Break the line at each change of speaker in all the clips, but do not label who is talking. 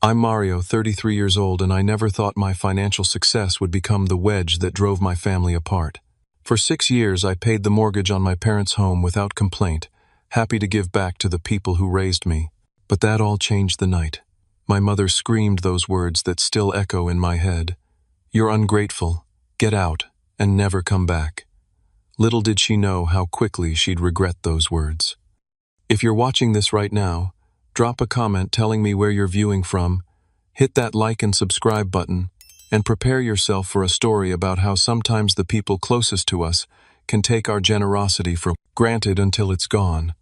I'm Mario, 33 years old, and I never thought my financial success would become the wedge that drove my family apart. For 6 years, I paid the mortgage on my parents' home without complaint, happy to give back to the people who raised me. But that all changed the night. My mother screamed those words that still echo in my head. "You're ungrateful. Get out, and never come back." Little did she know how quickly she'd regret those words. If you're watching this right now, drop a comment telling me where you're viewing from, hit that like and subscribe button, and prepare yourself for a story about how sometimes the people closest to us can take our generosity for granted until it's gone.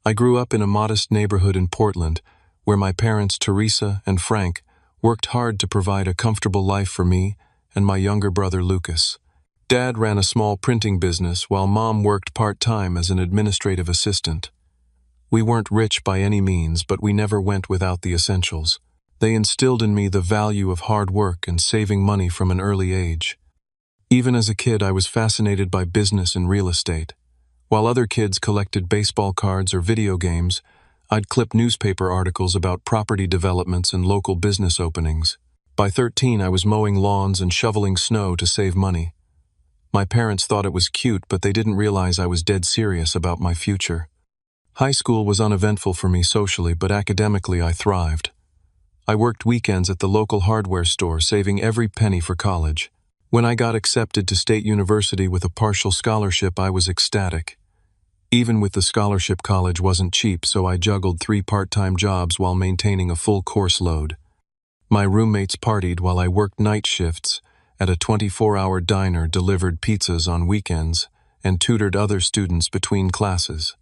I grew up in a modest neighborhood in Portland, where my parents, Teresa and Frank, worked hard to provide a comfortable life for me and my younger brother, Lucas. Dad ran a small printing business while Mom worked part-time as an administrative assistant. We weren't rich by any means, but we never went without the essentials. They instilled in me the value of hard work and saving money from an early age. Even as a kid, I was fascinated by business and real estate. While other kids collected baseball cards or video games, I'd clip newspaper articles about property developments and local business openings. By 13, I was mowing lawns and shoveling snow to save money. My parents thought it was cute, but they didn't realize I was dead serious about my future. High school was uneventful for me socially, but academically I thrived. I worked weekends at the local hardware store, saving every penny for college. When I got accepted to State University with a partial scholarship, I was ecstatic. Even with the scholarship, college wasn't cheap, so I juggled 3 part-time jobs while maintaining a full course load. My roommates partied while I worked night shifts at a 24-hour diner, delivered pizzas on weekends, and tutored other students between classes.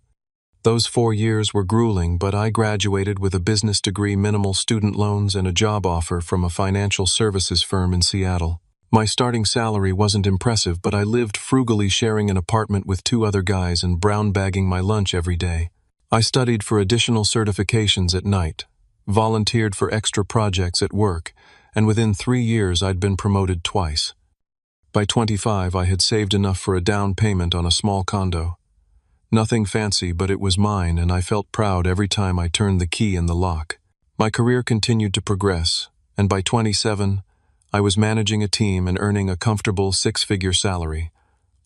Those 4 years were grueling, but I graduated with a business degree, minimal student loans, and a job offer from a financial services firm in Seattle. My starting salary wasn't impressive, but I lived frugally, sharing an apartment with 2 other guys and brown bagging my lunch every day. I studied for additional certifications at night, volunteered for extra projects at work, and within 3 years I'd been promoted twice. By 25, I had saved enough for a down payment on a small condo. Nothing fancy, but it was mine, and I felt proud every time I turned the key in the lock. My career continued to progress, and by 27, I was managing a team and earning a comfortable 6-figure salary.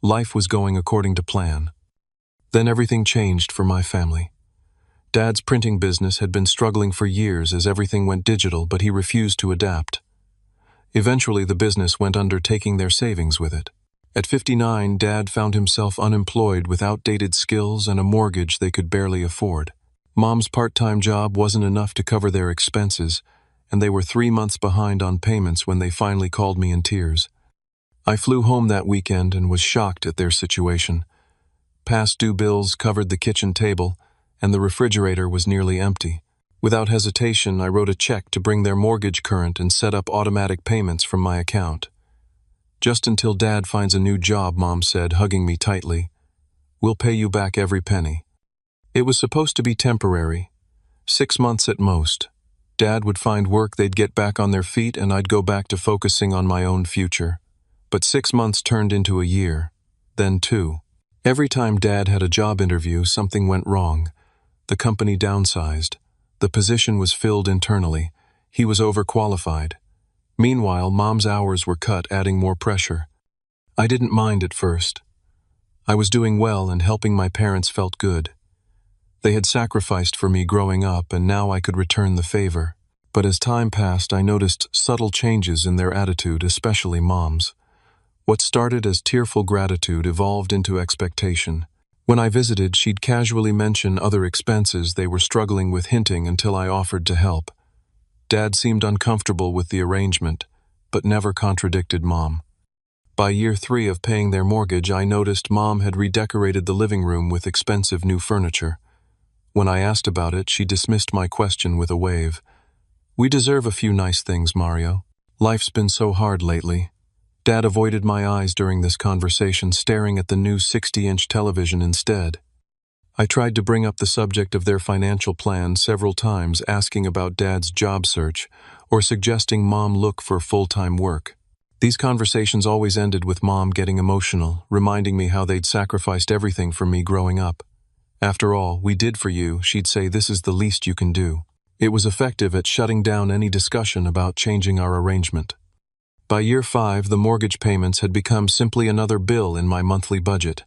Life was going according to plan. Then everything changed for my family. Dad's printing business had been struggling for years as everything went digital, but he refused to adapt. Eventually, the business went under, taking their savings with it. At 59, Dad found himself unemployed with outdated skills and a mortgage they could barely afford. Mom's part-time job wasn't enough to cover their expenses, and they were 3 months behind on payments when they finally called me in tears. I flew home that weekend and was shocked at their situation. Past due bills covered the kitchen table, and the refrigerator was nearly empty. Without hesitation, I wrote a check to bring their mortgage current and set up automatic payments from my account. "Just until Dad finds a new job," Mom said, hugging me tightly. "We'll pay you back every penny." It was supposed to be temporary, 6 months at most. Dad would find work, they'd get back on their feet, and I'd go back to focusing on my own future. But 6 months turned into a year, then 2. Every time Dad had a job interview, something went wrong. The company downsized. The position was filled internally. He was overqualified. Meanwhile, Mom's hours were cut, adding more pressure. I didn't mind at first. I was doing well, and helping my parents felt good. They had sacrificed for me growing up, and now I could return the favor. But as time passed, I noticed subtle changes in their attitude, especially Mom's. What started as tearful gratitude evolved into expectation. When I visited, she'd casually mention other expenses they were struggling with, hinting until I offered to help. Dad seemed uncomfortable with the arrangement, but never contradicted Mom. By year 3 of paying their mortgage, I noticed Mom had redecorated the living room with expensive new furniture. When I asked about it, she dismissed my question with a wave. "We deserve a few nice things, Mario. Life's been so hard lately." Dad avoided my eyes during this conversation, staring at the new 60-inch television instead. I tried to bring up the subject of their financial plan several times, asking about Dad's job search or suggesting Mom look for full-time work. These conversations always ended with Mom getting emotional, reminding me how they'd sacrificed everything for me growing up. "After all we did for you," she'd say, "this is the least you can do." It was effective at shutting down any discussion about changing our arrangement. By year 5, the mortgage payments had become simply another bill in my monthly budget.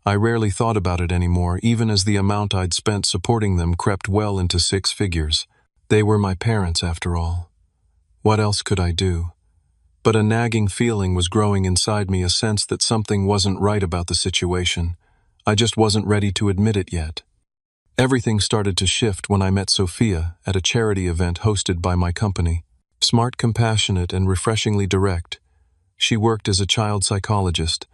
I rarely thought about it anymore, even as the amount I'd spent supporting them crept well into 6 figures. They were my parents, after all. What else could I do? But a nagging feeling was growing inside me, a sense that something wasn't right about the situation. I just wasn't ready to admit it yet. Everything started to shift when I met Sophia at a charity event hosted by my company. Smart, compassionate, and refreshingly direct, she worked as a child psychologist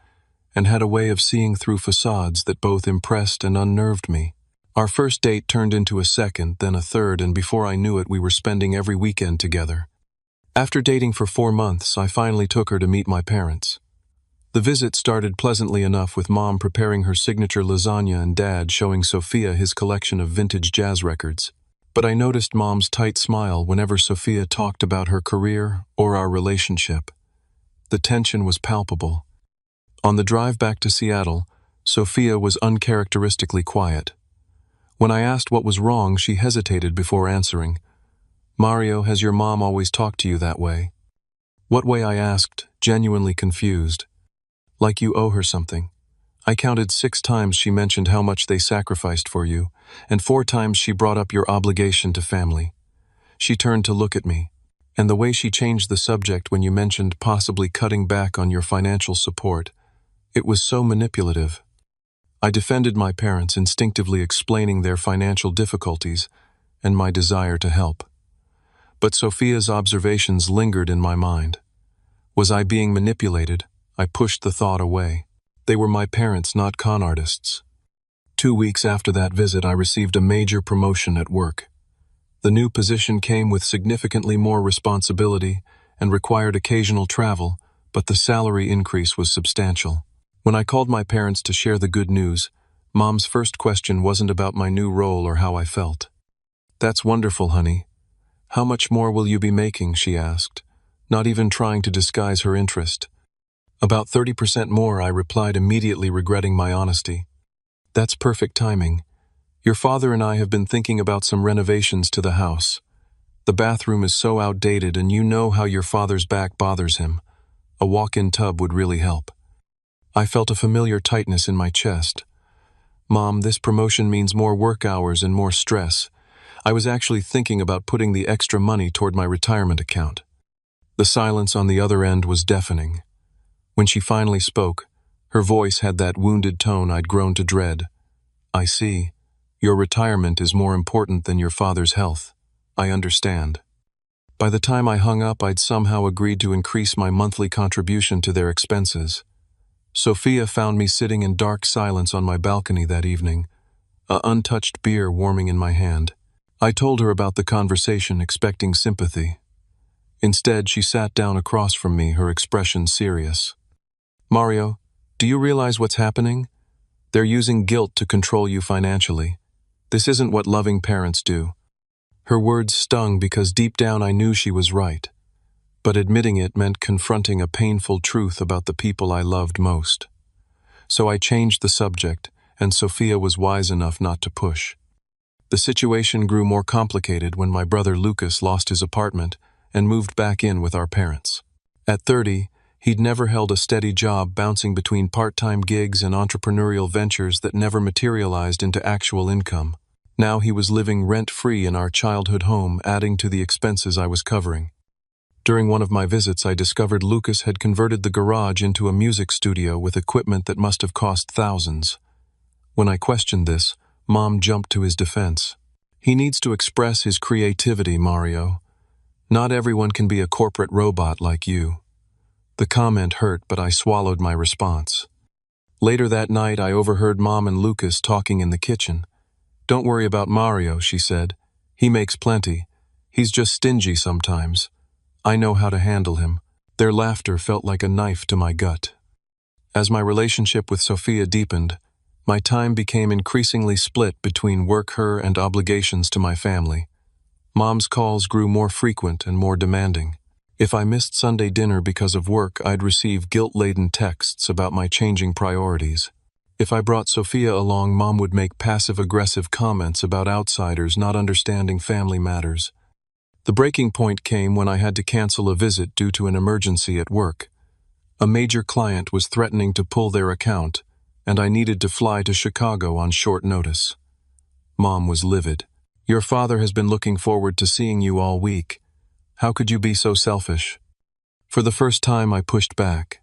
and had a way of seeing through facades that both impressed and unnerved me. Our first date turned into a second, then a third, and before I knew it, we were spending every weekend together. After dating for 4 months, I finally took her to meet my parents. The visit started pleasantly enough, with Mom preparing her signature lasagna and Dad showing Sophia his collection of vintage jazz records. But I noticed Mom's tight smile whenever Sophia talked about her career or our relationship. The tension was palpable. On the drive back to Seattle, Sophia was uncharacteristically quiet. When I asked what was wrong, she hesitated before answering. "Mario, has your mom always talked to you that way?" "What way?" I asked, genuinely confused. "Like you owe her something." I counted 6 times she mentioned how much they sacrificed for you, and 4 times she brought up your obligation to family. She turned to look at me, and the way she changed the subject when you mentioned possibly cutting back on your financial support, it was so manipulative. I defended my parents, instinctively explaining their financial difficulties and my desire to help. But Sophia's observations lingered in my mind. Was I being manipulated? I pushed the thought away. They were my parents, not con artists. 2 weeks after that visit, I received a major promotion at work. The new position came with significantly more responsibility and required occasional travel, but the salary increase was substantial. When I called my parents to share the good news, Mom's first question wasn't about my new role or how I felt. "That's wonderful, honey. How much more will you be making?" she asked, not even trying to disguise her interest. "About 30% more," I replied, immediately regretting my honesty. "That's perfect timing. Your father and I have been thinking about some renovations to the house. The bathroom is so outdated, and you know how your father's back bothers him. A walk-in tub would really help." I felt a familiar tightness in my chest. "Mom, this promotion means more work hours and more stress. I was actually thinking about putting the extra money toward my retirement account." The silence on the other end was deafening. When she finally spoke, her voice had that wounded tone I'd grown to dread. "I see. Your retirement is more important than your father's health. I understand." By the time I hung up, I'd somehow agreed to increase my monthly contribution to their expenses. Sophia found me sitting in dark silence on my balcony that evening, a untouched beer warming in my hand. I told her about the conversation, expecting sympathy. Instead, she sat down across from me, her expression serious. "Mario, do you realize what's happening? They're using guilt to control you financially. This isn't what loving parents do." Her words stung because deep down I knew she was right. But admitting it meant confronting a painful truth about the people I loved most. So I changed the subject, and Sophia was wise enough not to push. The situation grew more complicated when my brother Lucas lost his apartment and moved back in with our parents. At 30, he'd never held a steady job, bouncing between part-time gigs and entrepreneurial ventures that never materialized into actual income. Now he was living rent-free in our childhood home, adding to the expenses I was covering. During one of my visits, I discovered Lucas had converted the garage into a music studio with equipment that must have cost thousands. When I questioned this, Mom jumped to his defense. "He needs to express his creativity, Mario. Not everyone can be a corporate robot like you." The comment hurt, but I swallowed my response. Later that night, I overheard Mom and Lucas talking in the kitchen. "Don't worry about Mario," she said. "He makes plenty. He's just stingy sometimes. I know how to handle him." Their laughter felt like a knife to my gut. As my relationship with Sophia deepened, my time became increasingly split between work, her, and obligations to my family. Mom's calls grew more frequent and more demanding. If I missed Sunday dinner because of work, I'd receive guilt-laden texts about my changing priorities. If I brought Sophia along, Mom would make passive-aggressive comments about outsiders not understanding family matters. The breaking point came when I had to cancel a visit due to an emergency at work. A major client was threatening to pull their account, and I needed to fly to Chicago on short notice. Mom was livid. "Your father has been looking forward to seeing you all week. How could you be so selfish?" For the first time, I pushed back.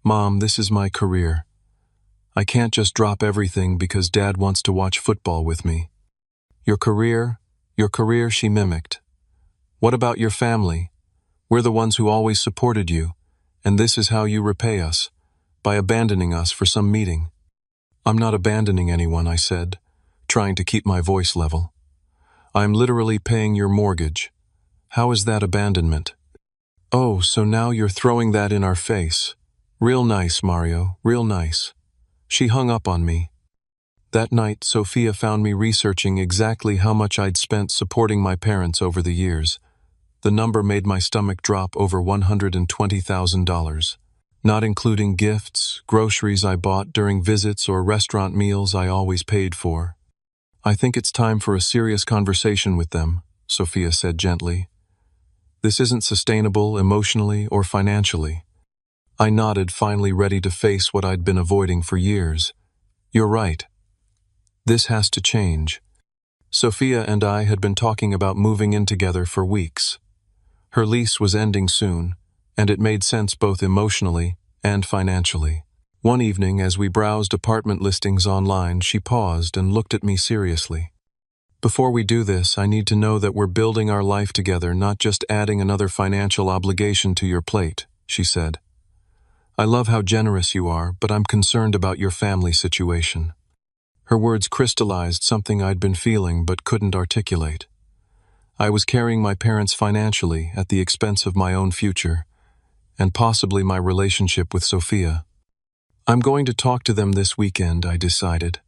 "Mom, this is my career. I can't just drop everything because Dad wants to watch football with me." Your career, she mimicked. "What about your family? We're the ones who always supported you, and this is how you repay us, by abandoning us for some meeting." "I'm not abandoning anyone," I said, trying to keep my voice level. "I'm literally paying your mortgage. How is that abandonment?" "Oh, so now you're throwing that in our face. Real nice, Mario, real nice." She hung up on me. That night, Sophia found me researching exactly how much I'd spent supporting my parents over the years. The number made my stomach drop over $120,000, not including gifts, groceries I bought during visits, or restaurant meals I always paid for. "I think it's time for a serious conversation with them," Sophia said gently. "This isn't sustainable emotionally or financially." I nodded, finally ready to face what I'd been avoiding for years. "You're right. This has to change." Sophia and I had been talking about moving in together for weeks. Her lease was ending soon, and it made sense both emotionally and financially. One evening, as we browsed apartment listings online, she paused and looked at me seriously. "Before we do this, I need to know that we're building our life together, not just adding another financial obligation to your plate," she said. "I love how generous you are, but I'm concerned about your family situation." Her words crystallized something I'd been feeling but couldn't articulate. I was carrying my parents financially at the expense of my own future, and possibly my relationship with Sophia. "I'm going to talk to them this weekend," I decided.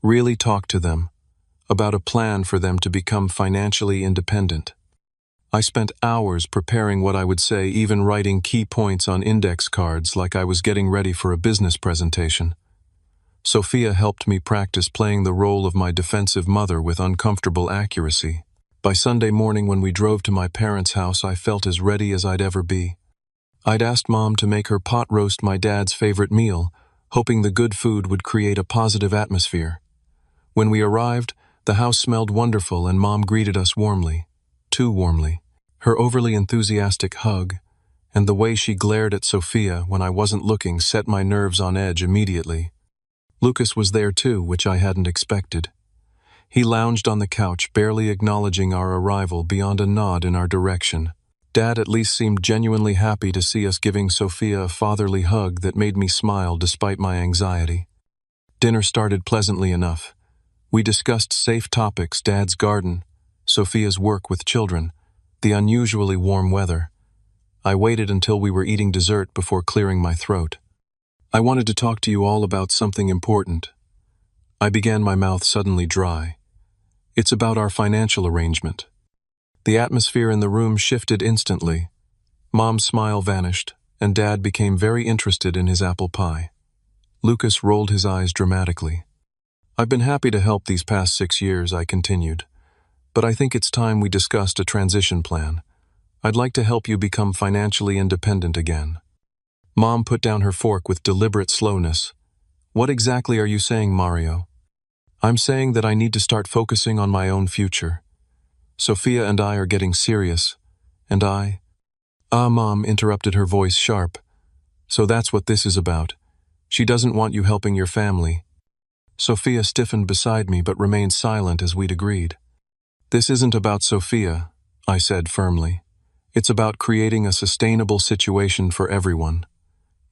Really talk to them, about a plan for them to become financially independent. I spent hours preparing what I would say, even writing key points on index cards like I was getting ready for a business presentation. Sophia helped me practice playing the role of my defensive mother with uncomfortable accuracy. By Sunday morning, when we drove to my parents' house, I felt as ready as I'd ever be. I'd asked Mom to make her pot roast, my dad's favorite meal, hoping the good food would create a positive atmosphere. When we arrived, the house smelled wonderful and Mom greeted us warmly. Too warmly. Her overly enthusiastic hug, and the way she glared at Sophia when I wasn't looking, set my nerves on edge immediately. Lucas was there too, which I hadn't expected. He lounged on the couch, barely acknowledging our arrival beyond a nod in our direction. Dad at least seemed genuinely happy to see us, giving Sophia a fatherly hug that made me smile despite my anxiety. Dinner started pleasantly enough. We discussed safe topics: Dad's garden, Sophia's work with children, the unusually warm weather. I waited until we were eating dessert before clearing my throat. "I wanted to talk to you all about something important." I began, my mouth suddenly dry. "It's about our financial arrangement." The atmosphere in the room shifted instantly. Mom's smile vanished, and Dad became very interested in his apple pie. Lucas rolled his eyes dramatically. "I've been happy to help these past 6 years," I continued, "but I think it's time we discussed a transition plan. I'd like to help you become financially independent again." Mom put down her fork with deliberate slowness. "What exactly are you saying, Mario?" "I'm saying that I need to start focusing on my own future. Sophia and I are getting serious, and I—" "Ah," Mom interrupted, her voice sharp. "So that's what this is about. She doesn't want you helping your family." Sophia stiffened beside me but remained silent as we'd agreed. "This isn't about Sophia," I said firmly. "It's about creating a sustainable situation for everyone.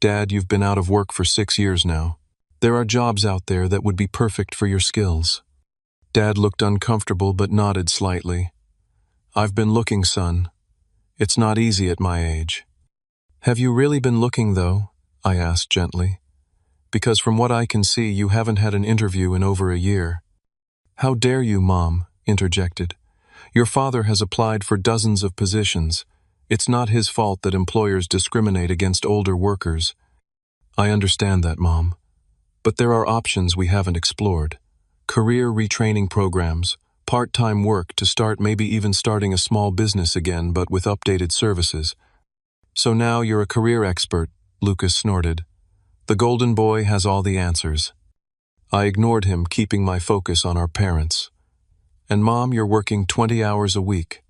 Dad, you've been out of work for 6 years now. There are jobs out there that would be perfect for your skills." Dad looked uncomfortable but nodded slightly. "I've been looking, son. It's not easy at my age." "Have you really been looking, though?" I asked gently. "Because from what I can see, you haven't had an interview in over a year." "How dare you," Mom interjected. "Your father has applied for dozens of positions. It's not his fault that employers discriminate against older workers." "I understand that, Mom. But there are options we haven't explored. Career retraining programs, part-time work to start, maybe even starting a small business again, but with updated services. So now you're a career expert, Lucas snorted. The golden boy has all the answers. I ignored him, keeping my focus on our parents. And Mom, you're working 20 hours a week.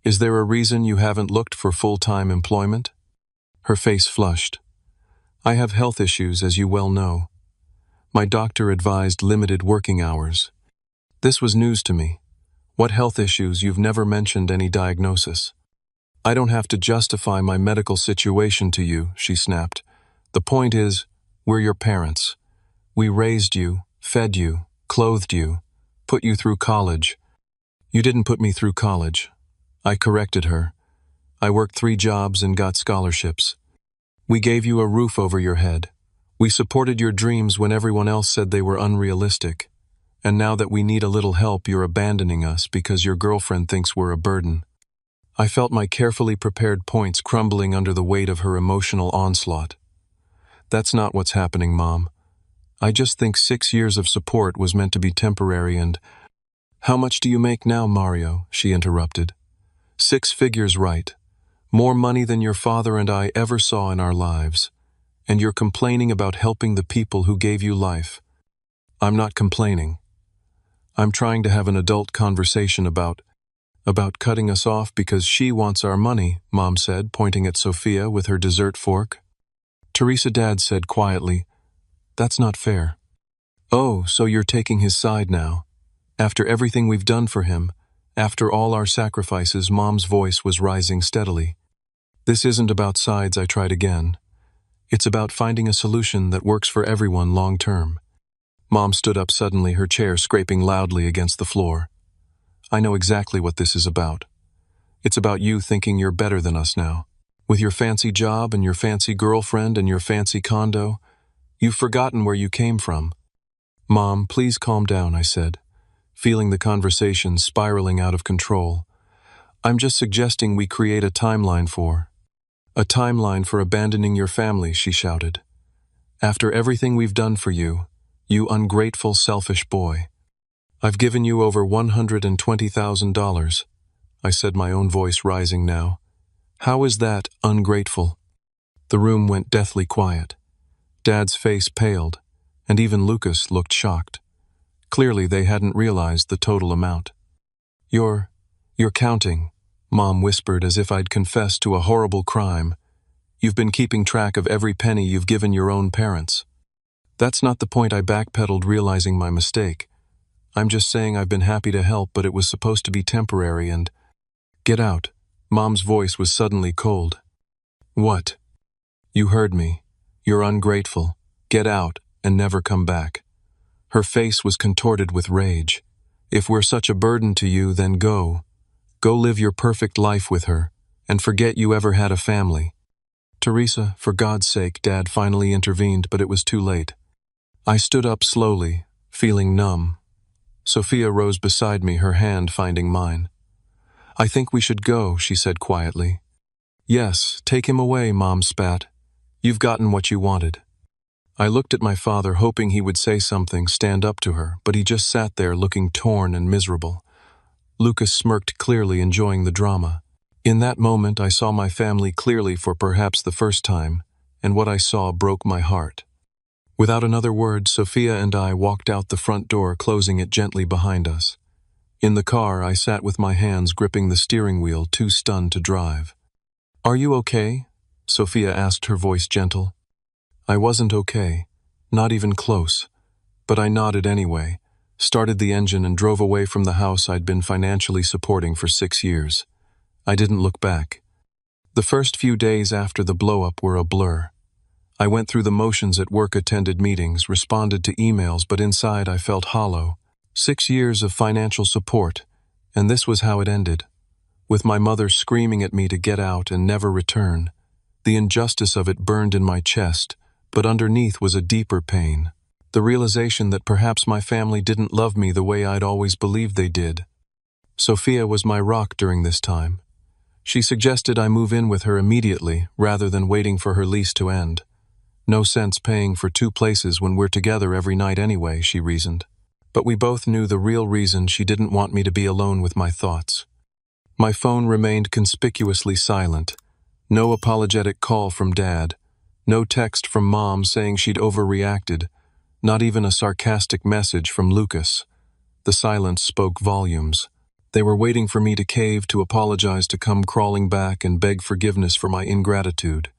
Is there a reason you haven't looked for full-time employment? Her face flushed. I have health issues, as you well know. My doctor advised limited working hours. This was news to me. What health issues? You've never mentioned any diagnosis. I don't have to justify my medical situation to you, she snapped. The point is, we're your parents. We raised you, fed you, clothed you, put you through college. You didn't put me through college. I corrected her. I worked 3 jobs and got scholarships. We gave you a roof over your head. We supported your dreams when everyone else said they were unrealistic. And now that we need a little help, you're abandoning us because your girlfriend thinks we're a burden. I felt my carefully prepared points crumbling under the weight of her emotional onslaught. That's not what's happening, Mom. I just think 6 years of support was meant to be temporary and— How much do you make now, Mario? She interrupted. 6 figures, right. More money than your father and I ever saw in our lives. And you're complaining about helping the people who gave you life. I'm not complaining. I'm trying to have an adult conversation about cutting us off because she wants our money, Mom said, pointing at Sophia with her dessert fork. Teresa, Dad said quietly, That's not fair. Oh, so you're taking his side now. After everything we've done for him, after all our sacrifices, Mom's voice was rising steadily. This isn't about sides, I tried again. It's about finding a solution that works for everyone long term. Mom stood up suddenly, her chair scraping loudly against the floor. I know exactly what this is about. It's about you thinking you're better than us now. With your fancy job and your fancy girlfriend and your fancy condo, you've forgotten where you came from. Mom, please calm down, I said, feeling the conversation spiraling out of control. I'm just suggesting we create a timeline for abandoning your family, she shouted. After everything we've done for you, you ungrateful, selfish boy. I've given you over $120,000, I said, my own voice rising now. How is that ungrateful? The room went deathly quiet. Dad's face paled, and even Lucas looked shocked. Clearly they hadn't realized the total amount. You're counting, Mom whispered as if I'd confessed to a horrible crime. You've been keeping track of every penny you've given your own parents. That's not the point, I backpedaled, realizing my mistake. I'm just saying I've been happy to help, but it was supposed to be temporary and— Get out. Mom's voice was suddenly cold. What? You heard me. You're ungrateful. Get out and never come back. Her face was contorted with rage. If we're such a burden to you, then go. Go live your perfect life with her, and forget you ever had a family. Teresa, for God's sake, Dad finally intervened, but it was too late. I stood up slowly, feeling numb. Sophia rose beside me, her hand finding mine. I think we should go, she said quietly. Yes, take him away, Mom spat. You've gotten what you wanted. I looked at my father, hoping he would say something, stand up to her, but he just sat there looking torn and miserable. Lucas smirked, clearly enjoying the drama. In that moment, I saw my family clearly for perhaps the first time, and what I saw broke my heart. Without another word, Sophia and I walked out the front door, closing it gently behind us. In the car, I sat with my hands gripping the steering wheel, too stunned to drive. Are you okay? Sophia asked, her voice gentle. I wasn't okay, not even close, but I nodded anyway, started the engine and drove away from the house I'd been financially supporting for 6 years. I didn't look back. The first few days after the blow-up were a blur. I went through the motions at work, attended meetings, responded to emails, but inside I felt hollow. 6 years of financial support, and this was how it ended. With my mother screaming at me to get out and never return. The injustice of it burned in my chest, but underneath was a deeper pain. The realization that perhaps my family didn't love me the way I'd always believed they did. Sophia was my rock during this time. She suggested I move in with her immediately rather than waiting for her lease to end. No sense paying for two places when we're together every night anyway, she reasoned. But we both knew the real reason she didn't want me to be alone with my thoughts. My phone remained conspicuously silent. No apologetic call from Dad. No text from Mom saying she'd overreacted. Not even a sarcastic message from Lucas. The silence spoke volumes. They were waiting for me to cave, to apologize, to come crawling back and beg forgiveness for my ingratitude.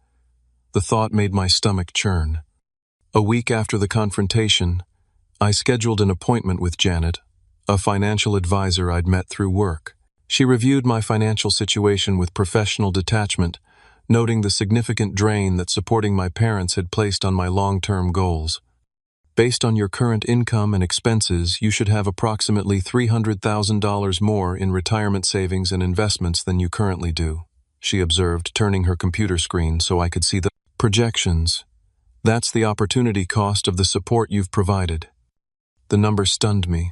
The thought made my stomach churn. A week after the confrontation, I scheduled an appointment with Janet, a financial advisor I'd met through work. She reviewed my financial situation with professional detachment, noting the significant drain that supporting my parents had placed on my long-term goals. Based on your current income and expenses, you should have approximately $300,000 more in retirement savings and investments than you currently do, she observed, turning her computer screen so I could see the projections. That's the opportunity cost of the support you've provided. The number stunned me.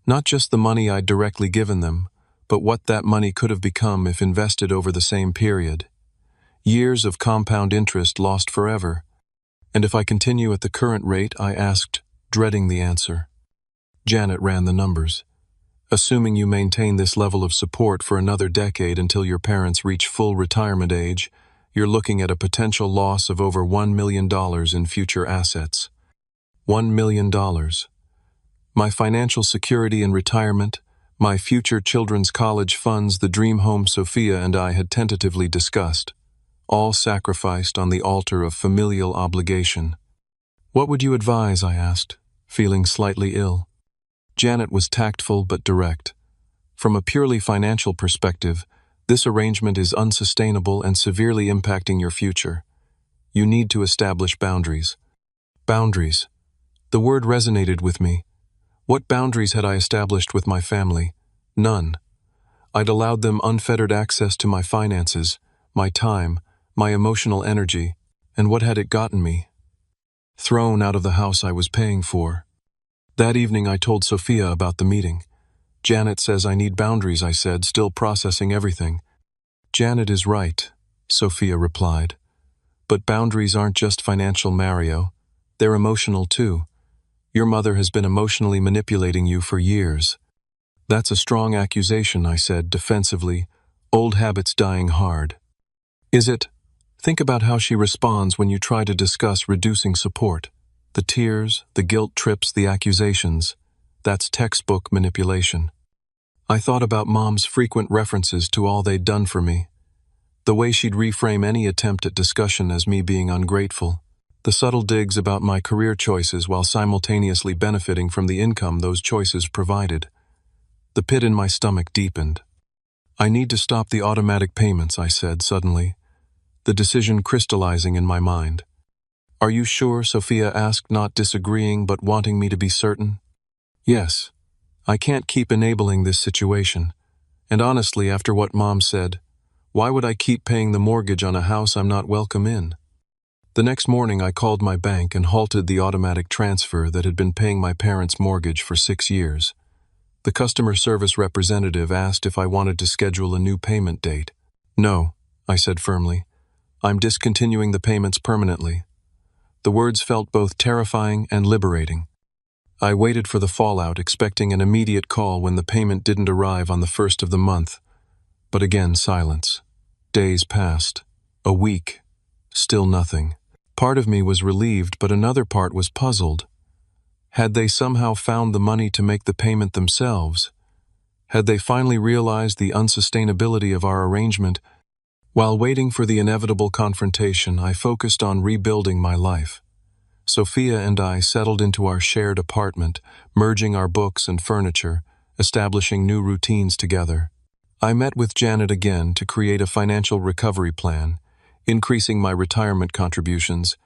Not just the money I'd directly given them, but what that money could have become if invested over the same period. Years of compound interest lost forever. And if I continue at the current rate, I asked, dreading the answer. Janet ran the numbers. Assuming you maintain this level of support for another decade until your parents reach full retirement age, you're looking at a potential loss of over $1 million in future assets. $1 million. My financial security in retirement, my future children's college funds, the dream home Sophia and I had tentatively discussed, all sacrificed on the altar of familial obligation. What would you advise? I asked, feeling slightly ill. Janet was tactful but direct. From a purely financial perspective, this arrangement is unsustainable and severely impacting your future. You need to establish boundaries. Boundaries. The word resonated with me. What boundaries had I established with my family? None. I'd allowed them unfettered access to my finances, my time, my emotional energy, and what had it gotten me? Thrown out of the house I was paying for. That evening I told Sophia about the meeting. Janet says I need boundaries, I said, still processing everything. Janet is right, Sophia replied. But boundaries aren't just financial, Mario. They're emotional too. Your mother has been emotionally manipulating you for years. That's a strong accusation, I said defensively, old habits dying hard. Is it? Think about how she responds when you try to discuss reducing support. The tears, the guilt trips, the accusations. That's textbook manipulation. I thought about Mom's frequent references to all they'd done for me. The way she'd reframe any attempt at discussion as me being ungrateful. The subtle digs about my career choices while simultaneously benefiting from the income those choices provided. The pit in my stomach deepened. I need to stop the automatic payments, I said suddenly, the decision crystallizing in my mind. Are you sure? Sophia asked, not disagreeing but wanting me to be certain. Yes. I can't keep enabling this situation. And honestly, after what Mom said, why would I keep paying the mortgage on a house I'm not welcome in? The next morning I called my bank and halted the automatic transfer that had been paying my parents' mortgage for 6 years. The customer service representative asked if I wanted to schedule a new payment date. No, I said firmly. I'm discontinuing the payments permanently. The words felt both terrifying and liberating. I waited for the fallout, expecting an immediate call when the payment didn't arrive on the first of the month. But again, silence. Days passed. A week. Still nothing. Part of me was relieved, but another part was puzzled. Had they somehow found the money to make the payment themselves? Had they finally realized the unsustainability of our arrangement? While waiting for the inevitable confrontation, I focused on rebuilding my life. Sophia and I settled into our shared apartment, merging our books and furniture, establishing new routines together. I met with Janet again to create a financial recovery plan, increasing my retirement contributions,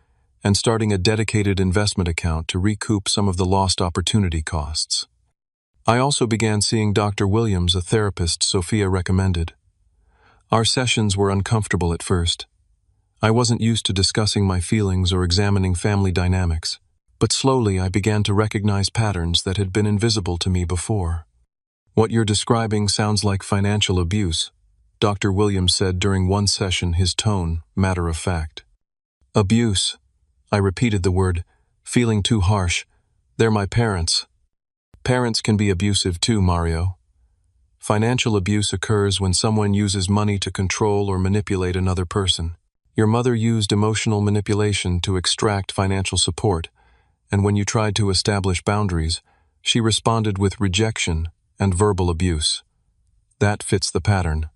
and starting a dedicated investment account to recoup some of the lost opportunity costs. I also began seeing Dr. Williams, a therapist Sophia recommended. Our sessions were uncomfortable at first. I wasn't used to discussing my feelings or examining family dynamics, but slowly I began to recognize patterns that had been invisible to me before. What you're describing sounds like financial abuse, Dr. Williams said during one session, his tone matter of fact. Abuse? I repeated the word, feeling too harsh. They're my parents. Parents can be abusive too, Mario. Financial abuse occurs when someone uses money to control or manipulate another person. Your mother used emotional manipulation to extract financial support, and when you tried to establish boundaries, she responded with rejection and verbal abuse. That fits the pattern.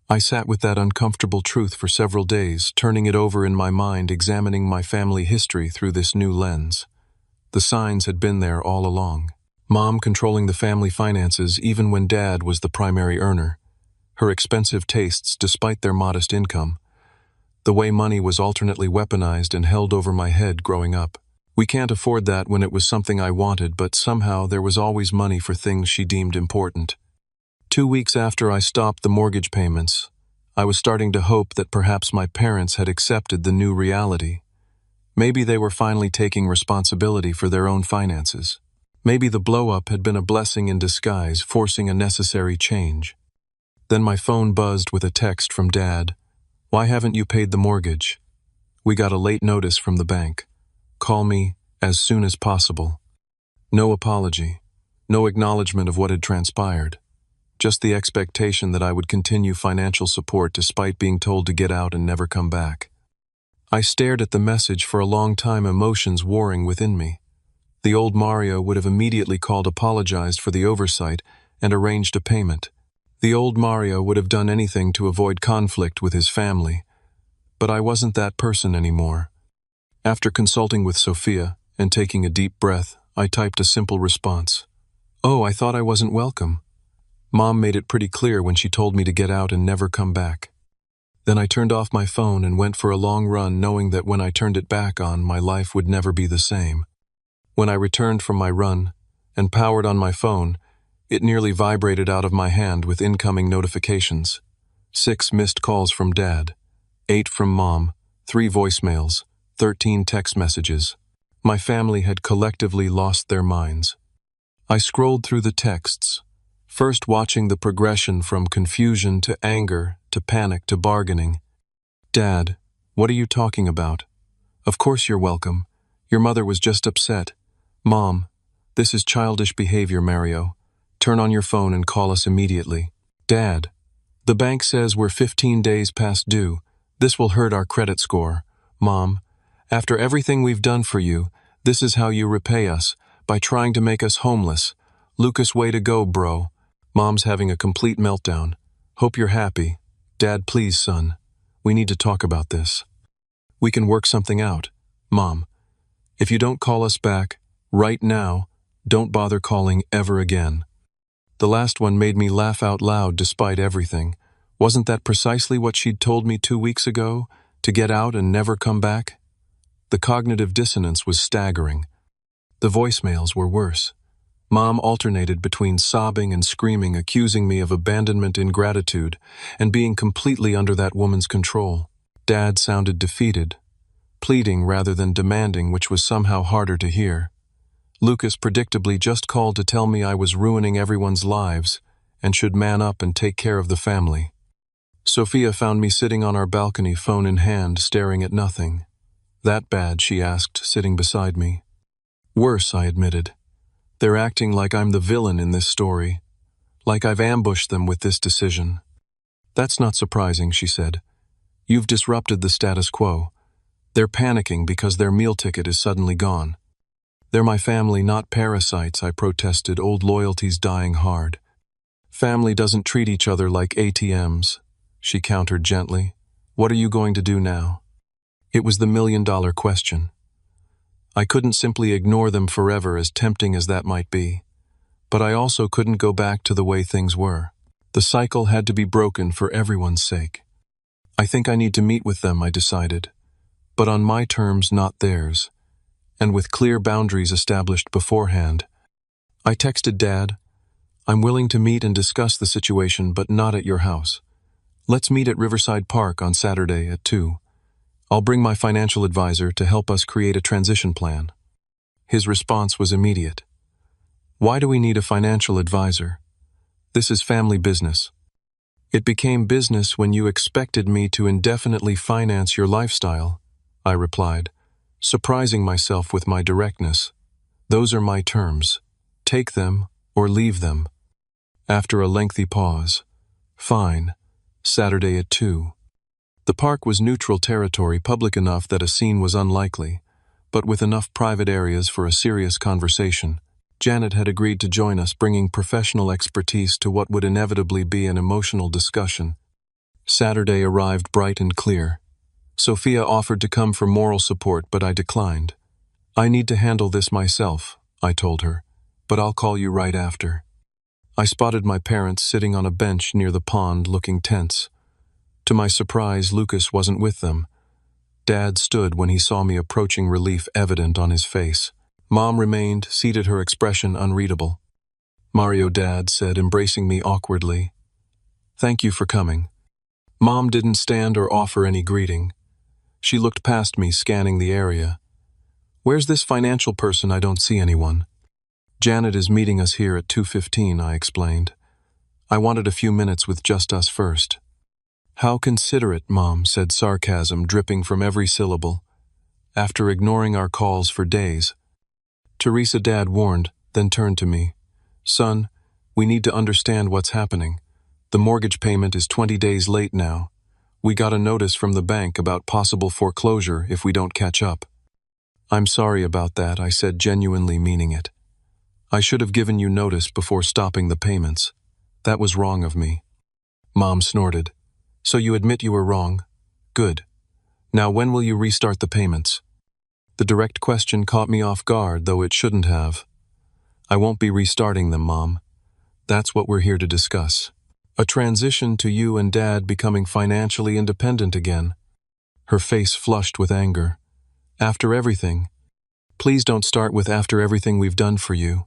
I sat with that uncomfortable truth for several days, turning it over in my mind, examining my family history through this new lens. The signs had been there all along. Mom controlling the family finances even when Dad was the primary earner. Her expensive tastes despite their modest income. The way money was alternately weaponized and held over my head growing up. We can't afford that when it was something I wanted, but somehow there was always money for things she deemed important. 2 weeks after I stopped the mortgage payments, I was starting to hope that perhaps my parents had accepted the new reality. Maybe they were finally taking responsibility for their own finances. Maybe the blow-up had been a blessing in disguise, forcing a necessary change. Then my phone buzzed with a text from Dad. "Why haven't you paid the mortgage? We got a late notice from the bank. Call me as soon as possible." No apology, no acknowledgement of what had transpired. Just the expectation that I would continue financial support despite being told to get out and never come back. I stared at the message for a long time, emotions warring within me. The old Mario would have immediately called, apologized for the oversight, and arranged a payment. The old Mario would have done anything to avoid conflict with his family. But I wasn't that person anymore. After consulting with Sophia and taking a deep breath, I typed a simple response. "Oh, I thought I wasn't welcome." Mom made it pretty clear when she told me to get out and never come back. Then I turned off my phone and went for a long run, knowing that when I turned it back on, my life would never be the same. When I returned from my run and powered on my phone, it nearly vibrated out of my hand with incoming notifications. 6 missed calls from Dad, 8 from Mom, 3 voicemails, 13 text messages. My family had collectively lost their minds. I scrolled through the texts, first watching the progression from confusion to anger to panic to bargaining. "Dad, what are you talking about? Of course you're welcome. Your mother was just upset. Mom, this is childish behavior, Mario. Turn on your phone and call us immediately. Dad, the bank says we're 15 days past due. This will hurt our credit score. Mom, after everything we've done for you, this is how you repay us, by trying to make us homeless. Lucas, way to go, bro. Mom's having a complete meltdown. Hope you're happy. Dad, please, son. We need to talk about this. We can work something out. Mom, if you don't call us back, right now, don't bother calling ever again." The last one made me laugh out loud despite everything. Wasn't that precisely what she'd told me 2 weeks ago? To get out and never come back? The cognitive dissonance was staggering. The voicemails were worse. Mom alternated between sobbing and screaming, accusing me of abandonment, ingratitude, and being completely under that woman's control. Dad sounded defeated, pleading rather than demanding, which was somehow harder to hear. Lucas predictably just called to tell me I was ruining everyone's lives and should man up and take care of the family. Sophia found me sitting on our balcony, phone in hand, staring at nothing. "That bad?" she asked, sitting beside me. "Worse," I admitted. "They're acting like I'm the villain in this story, like I've ambushed them with this decision." "That's not surprising," she said. "You've disrupted the status quo. They're panicking because their meal ticket is suddenly gone." "They're my family, not parasites," I protested, old loyalties dying hard. "Family doesn't treat each other like ATMs," she countered gently. "What are you going to do now?" It was the million-dollar question. I couldn't simply ignore them forever, as tempting as that might be. But I also couldn't go back to the way things were. The cycle had to be broken for everyone's sake. "I think I need to meet with them," I decided. But on my terms, not theirs, and with clear boundaries established beforehand. I texted Dad, "I'm willing to meet and discuss the situation, but not at your house. Let's meet at Riverside Park on Saturday at 2. I'll bring my financial advisor to help us create a transition plan." His response was immediate. "Why do we need a financial advisor? This is family business." "It became business when you expected me to indefinitely finance your lifestyle," I replied. surprising myself with my directness. Those are my terms. Take them or leave them. After a lengthy pause, fine, Saturday at 2. The park was neutral territory, public enough that a scene was unlikely, but with enough private areas for a serious conversation. Janet had agreed to join us, bringing professional expertise to what would inevitably be an emotional discussion. Saturday arrived bright and clear. Sophia offered to come for moral support, but I declined. I need to handle this myself, I told her, but I'll call you right after. I spotted my parents sitting on a bench near the pond, looking tense. To my surprise, Lucas wasn't with them. Dad stood when he saw me approaching, relief evident on his face. Mom remained, seated, her expression unreadable. Mario, Dad said, embracing me awkwardly. Thank you for coming. Mom didn't stand or offer any greeting. She looked past me, scanning the area. Where's this financial person? I don't see anyone. Janet is meeting us here at 2:15, I explained. I wanted a few minutes with just us first. How considerate, Mom said, sarcasm dripping from every syllable. After ignoring our calls for days. Teresa, Dad warned, then turned to me. Son, we need to understand what's happening. The mortgage payment is 20 days late now. We got a notice from the bank about possible foreclosure if we don't catch up. I'm sorry about that, I said, genuinely meaning it. I should have given you notice before stopping the payments. That was wrong of me. Mom snorted. So you admit you were wrong? Good. Now when will you restart the payments? The direct question caught me off guard, though it shouldn't have. I won't be restarting them, Mom. That's what we're here to discuss. A transition to you and Dad becoming financially independent again. Her face flushed with anger. After everything. Please don't start with after everything we've done for you.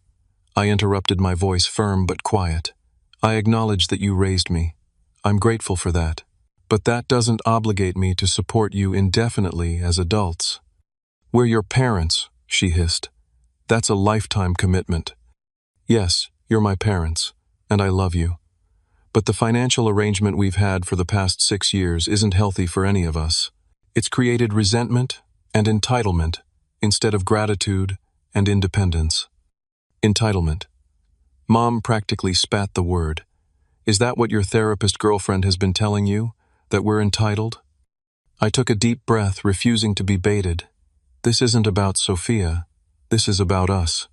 I interrupted, my voice firm but quiet. I acknowledge that you raised me. I'm grateful for that. But that doesn't obligate me to support you indefinitely as adults. We're your parents, she hissed. That's a lifetime commitment. Yes, you're my parents, and I love you. But the financial arrangement we've had for the past 6 years isn't healthy for any of us. It's created resentment and entitlement instead of gratitude and independence. Entitlement. Mom practically spat the word. Is that what your therapist girlfriend has been telling you? That we're entitled? I took a deep breath, refusing to be baited. This isn't about Sophia. This is about us.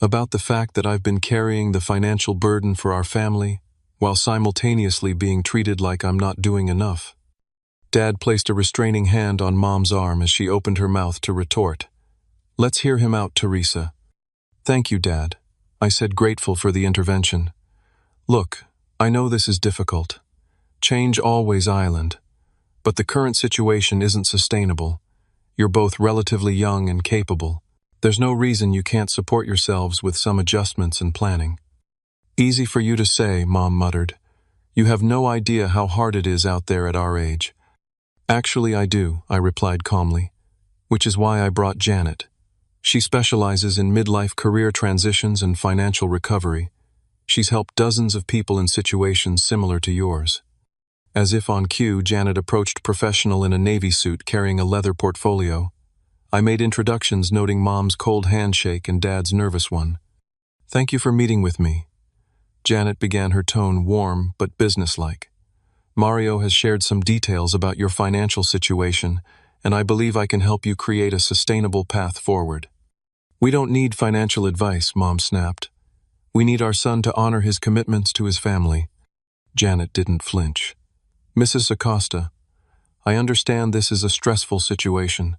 About the fact that I've been carrying the financial burden for our family, while simultaneously being treated like I'm not doing enough. Dad placed a restraining hand on Mom's arm as she opened her mouth to retort. Let's hear him out, Teresa. Thank you, Dad, I said, grateful for the intervention. Look, I know this is difficult. Change always island. But the current situation isn't sustainable. You're both relatively young and capable. There's no reason you can't support yourselves with some adjustments and planning. Easy for you to say, Mom muttered. You have no idea how hard it is out there at our age. Actually, I do, I replied calmly, which is why I brought Janet. She specializes in midlife career transitions and financial recovery. She's helped dozens of people in situations similar to yours. As if on cue, Janet approached professional in a navy suit carrying a leather portfolio. I made introductions, noting Mom's cold handshake and Dad's nervous one. Thank you for meeting with me. Janet began, her tone warm but businesslike. Mario has shared some details about your financial situation, and I believe I can help you create a sustainable path forward. We don't need financial advice, Mom snapped. We need our son to honor his commitments to his family. Janet didn't flinch. Mrs. Acosta, I understand this is a stressful situation,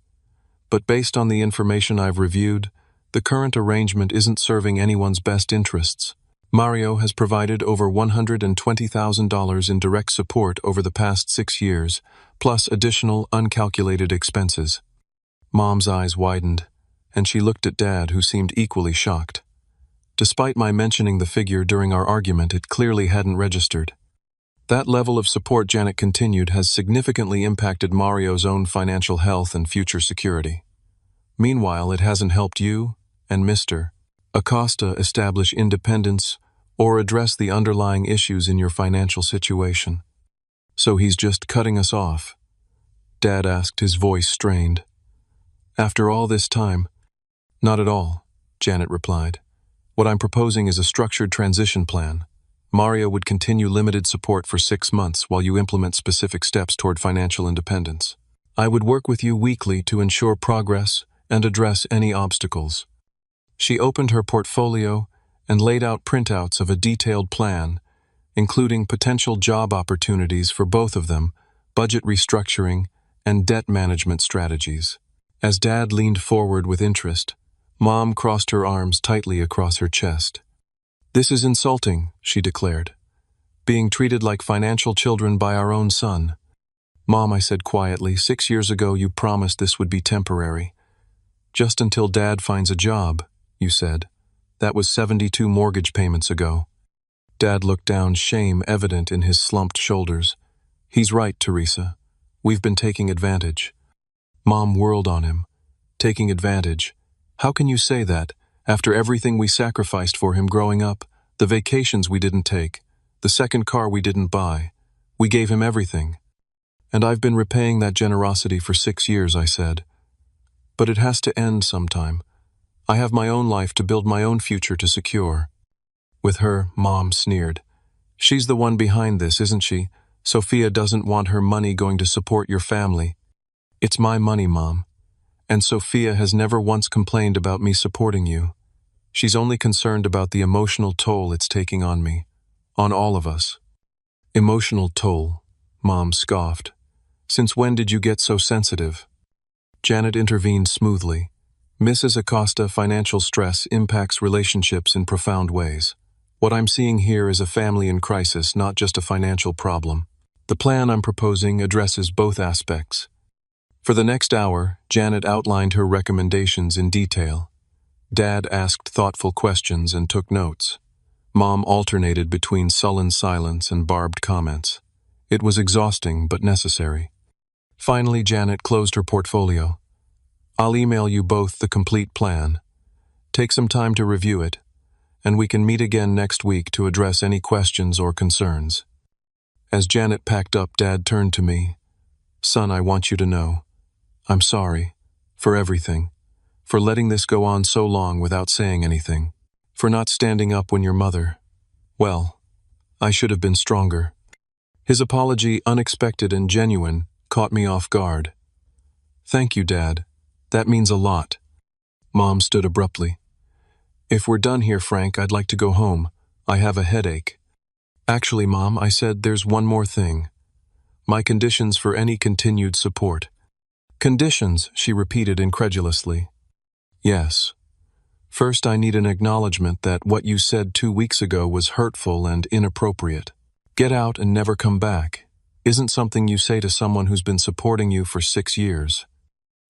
but based on the information I've reviewed, the current arrangement isn't serving anyone's best interests. Mario has provided over $120,000 in direct support over the past 6 years, plus additional uncalculated expenses. Mom's eyes widened, and she looked at Dad, who seemed equally shocked. Despite my mentioning the figure during our argument, it clearly hadn't registered. That level of support, Janet continued, has significantly impacted Mario's own financial health and future security. Meanwhile, it hasn't helped you and Mr. Acosta establish independence or address the underlying issues in your financial situation. So he's just cutting us off? Dad asked, his voice strained. After all this time? Not at all, Janet replied. What I'm proposing is a structured transition plan. Maria would continue limited support for 6 months while you implement specific steps toward financial independence. I would work with you weekly to ensure progress and address any obstacles. She opened her portfolio and laid out printouts of a detailed plan, including potential job opportunities for both of them, budget restructuring, and debt management strategies. As Dad leaned forward with interest, Mom crossed her arms tightly across her chest. "This is insulting," she declared. "Being treated like financial children by our own son." "Mom," I said quietly, "6 years ago you promised this would be temporary. Just until Dad finds a job, you said. That was 72 mortgage payments ago." Dad looked down, shame evident in his slumped shoulders. "He's right, Teresa. We've been taking advantage." Mom whirled on him. "Taking advantage? How can you say that, after everything we sacrificed for him growing up, the vacations we didn't take, the second car we didn't buy? We gave him everything. And I've been repaying that generosity for 6 years," I said. "But it has to end sometime. I have my own life to build, my own future to secure." With her, Mom sneered. "She's the one behind this, isn't she? Sophia doesn't want her money going to support your family." "It's my money, Mom. And Sophia has never once complained about me supporting you. She's only concerned about the emotional toll it's taking on me, on all of us." "Emotional toll," Mom scoffed. "Since when did you get so sensitive?" Janet intervened smoothly. "Mrs. Acosta, financial stress impacts relationships in profound ways. What I'm seeing here is a family in crisis, not just a financial problem. The plan I'm proposing addresses both aspects." For the next hour, Janet outlined her recommendations in detail. Dad asked thoughtful questions and took notes. Mom alternated between sullen silence and barbed comments. It was exhausting but necessary. Finally, Janet closed her portfolio. "I'll email you both the complete plan. Take some time to review it, and we can meet again next week to address any questions or concerns." As Janet packed up, Dad turned to me. "Son, I want you to know. I'm sorry. For everything. For letting this go on so long without saying anything. For not standing up when your mother... Well, I should have been stronger." His apology, unexpected and genuine, caught me off guard. "Thank you, Dad. That means a lot." Mom stood abruptly. "If we're done here, Frank, I'd like to go home. I have a headache." "Actually, Mom," I said, "there's one more thing. My conditions for any continued support." "Conditions," she repeated incredulously. "Yes. First, I need an acknowledgement that what you said 2 weeks ago was hurtful and inappropriate. Get out and never come back isn't something you say to someone who's been supporting you for 6 years.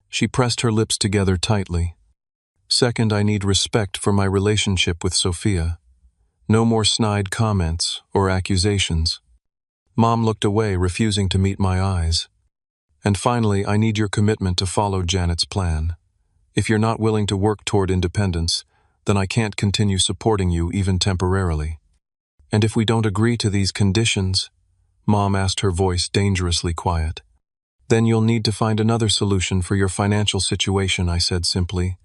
She pressed her lips together tightly. Second, I need respect for my relationship with Sophia. No more snide comments or accusations. Mom looked away, refusing to meet my eyes. And finally, I need your commitment to follow Janet's plan. If you're not willing to work toward independence, then I can't continue supporting you even temporarily. And if we don't agree to these conditions, Mom asked, her voice dangerously quiet. Then you'll need to find another solution for your financial situation, I said simply.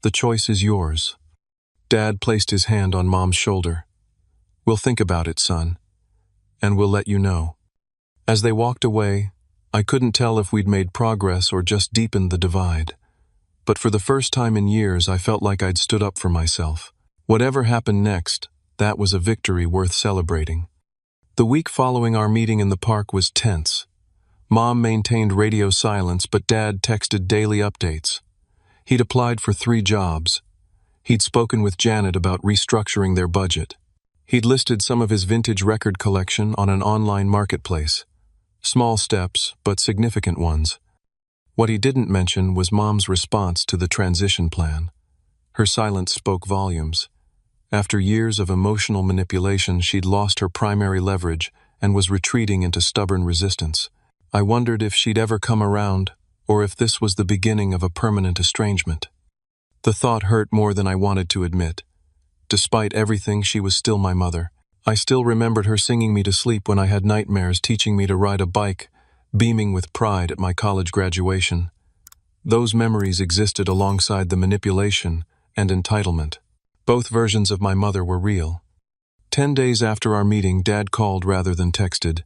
The choice is yours. Dad placed his hand on Mom's shoulder. We'll think about it, son, and we'll let you know. As they walked away, I couldn't tell if we'd made progress or just deepened the divide. But for the first time in years, I felt like I'd stood up for myself. Whatever happened next, that was a victory worth celebrating. The week following our meeting in the park was tense. Mom maintained radio silence, but Dad texted daily updates. He'd applied for 3 jobs. He'd spoken with Janet about restructuring their budget. He'd listed some of his vintage record collection on an online marketplace. Small steps, but significant ones. What he didn't mention was Mom's response to the transition plan. Her silence spoke volumes. After years of emotional manipulation, she'd lost her primary leverage and was retreating into stubborn resistance. I wondered if she'd ever come around, or if this was the beginning of a permanent estrangement. The thought hurt more than I wanted to admit. Despite everything, she was still my mother. I still remembered her singing me to sleep when I had nightmares, teaching me to ride a bike, beaming with pride at my college graduation. Those memories existed alongside the manipulation and entitlement. Both versions of my mother were real. 10 days after our meeting, Dad called rather than texted.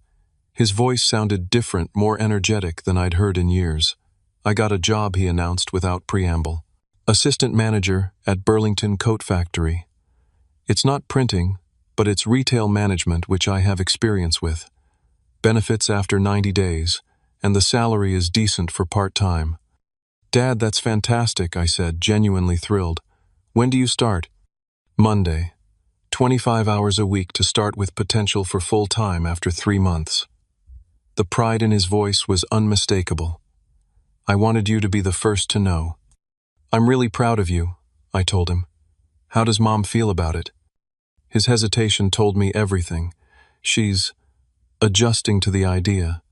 His voice sounded different, more energetic than I'd heard in years. I got a job, he announced without preamble. Assistant manager at Burlington Coat Factory. It's not printing, but it's retail management, which I have experience with. Benefits after 90 days, and the salary is decent for part-time. Dad, that's fantastic, I said, genuinely thrilled. When do you start? Monday. 25 hours a week to start with potential for full-time after 3 months. The pride in his voice was unmistakable. I wanted you to be the first to know. I'm really proud of you, I told him. How does Mom feel about it? His hesitation told me everything. She's adjusting to the idea.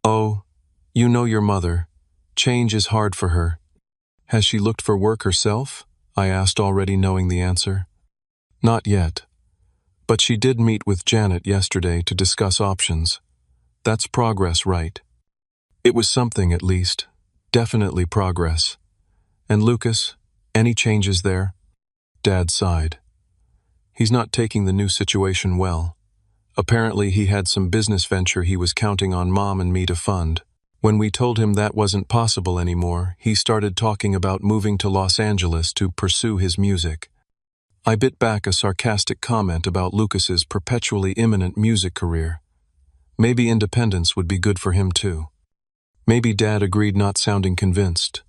Oh, you know your mother. Change is hard for her. Has she looked for work herself? I asked, already knowing the answer. Not yet. But she did meet with Janet yesterday to discuss options. That's progress, right? It was something, at least. Definitely progress. And Lucas, any changes there? Dad sighed. He's not taking the new situation well. Apparently he had some business venture he was counting on Mom and me to fund. When we told him that wasn't possible anymore, he started talking about moving to Los Angeles to pursue his music. I bit back a sarcastic comment about Lucas's perpetually imminent music career. Maybe independence would be good for him too. Maybe Dad agreed, not sounding convinced.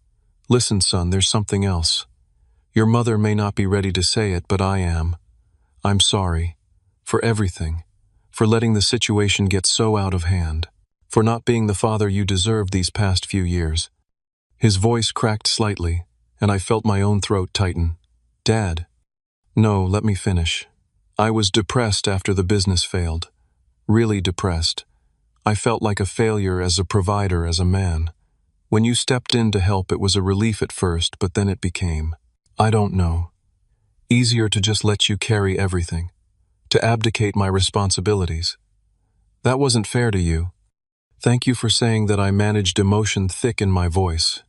Listen, son, there's something else. Your mother may not be ready to say it, but I am. I'm sorry. For everything. For letting the situation get so out of hand. For not being the father you deserved these past few years. His voice cracked slightly, and I felt my own throat tighten. Dad. No, let me finish. I was depressed after the business failed. Really depressed. I felt like a failure as a provider, as a man. When you stepped in to help, it was a relief at first, but then it became, I don't know, easier to just let you carry everything, to abdicate my responsibilities. That wasn't fair to you. Thank you for saying that. I managed emotion thick in my voice.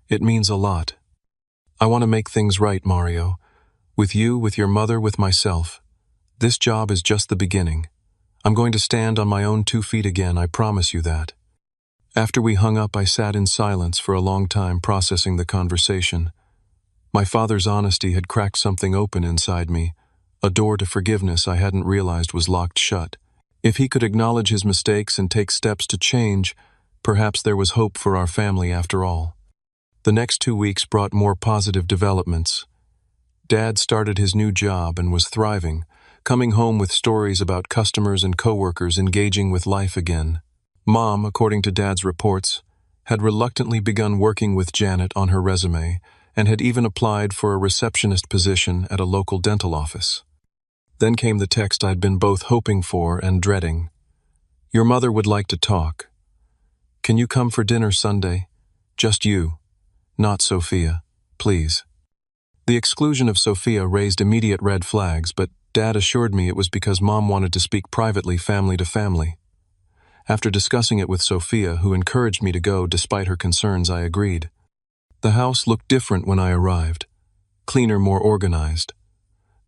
It means a lot. I want to make things right, Mario. With you, with your mother, with myself. This job is just the beginning. I'm going to stand on my own 2 feet again, I promise you that. After we hung up, I sat in silence for a long time, processing the conversation. My father's honesty had cracked something open inside me, a door to forgiveness I hadn't realized was locked shut. If he could acknowledge his mistakes and take steps to change, perhaps there was hope for our family after all. The next 2 weeks brought more positive developments. Dad started his new job and was thriving, coming home with stories about customers and coworkers engaging with life again. Mom, according to Dad's reports, had reluctantly begun working with Janet on her resume and had even applied for a receptionist position at a local dental office. Then came the text I'd been both hoping for and dreading. Your mother would like to talk. Can you come for dinner Sunday? Just you. Not Sophia, please. The exclusion of Sophia raised immediate red flags, but Dad assured me it was because Mom wanted to speak privately, family to family. After discussing it with Sophia, who encouraged me to go despite her concerns, I agreed. The house looked different when I arrived. Cleaner, more organized.